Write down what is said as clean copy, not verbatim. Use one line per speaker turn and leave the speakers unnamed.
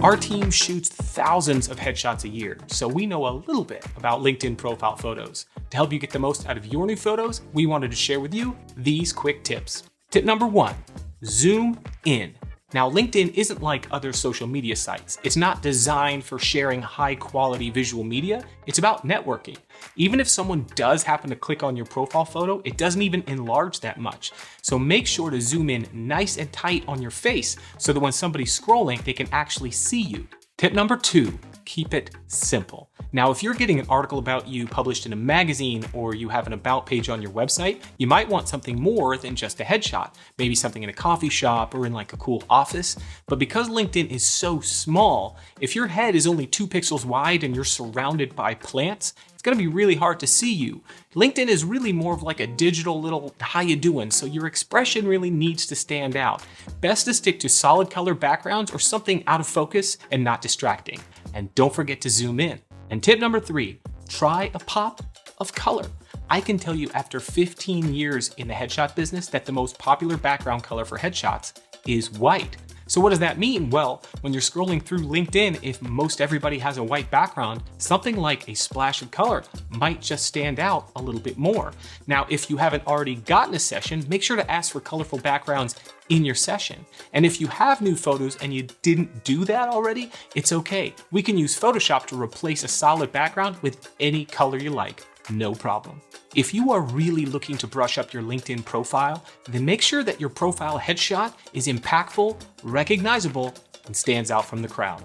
Our team shoots thousands of headshots a year, so we know a little bit about LinkedIn profile photos. To help you get the most out of your new photos, we wanted to share with you these quick tips. Tip number 1, zoom in. Now, LinkedIn isn't like other social media sites. It's not designed for sharing high quality visual media. It's about networking. Even if someone does happen to click on your profile photo, it doesn't even enlarge that much. So make sure to zoom in nice and tight on your face so that when somebody's scrolling, they can actually see you. Tip number 2, keep it simple. Now, if you're getting an article about you published in a magazine or you have an about page on your website, you might want something more than just a headshot, maybe something in a coffee shop or in like a cool office. But because LinkedIn is so small, if your head is only 2 pixels wide and you're surrounded by plants, it's gonna be really hard to see you. LinkedIn is really more of like a digital little how you doing, so your expression really needs to stand out. Best to stick to solid color backgrounds or something out of focus and not distracting. And don't forget to zoom in. And tip number 3, try a pop of color. I can tell you after 15 years in the headshot business that the most popular background color for headshots is white. So what does that mean? Well, when you're scrolling through LinkedIn, if most everybody has a white background, something like a splash of color might just stand out a little bit more. Now, if you haven't already gotten a session, make sure to ask for colorful backgrounds in your session. And if you have new photos and you didn't do that already, it's okay. We can use Photoshop to replace a solid background with any color you like. No problem. If you are really looking to brush up your LinkedIn profile, then make sure that your profile headshot is impactful, recognizable, and stands out from the crowd.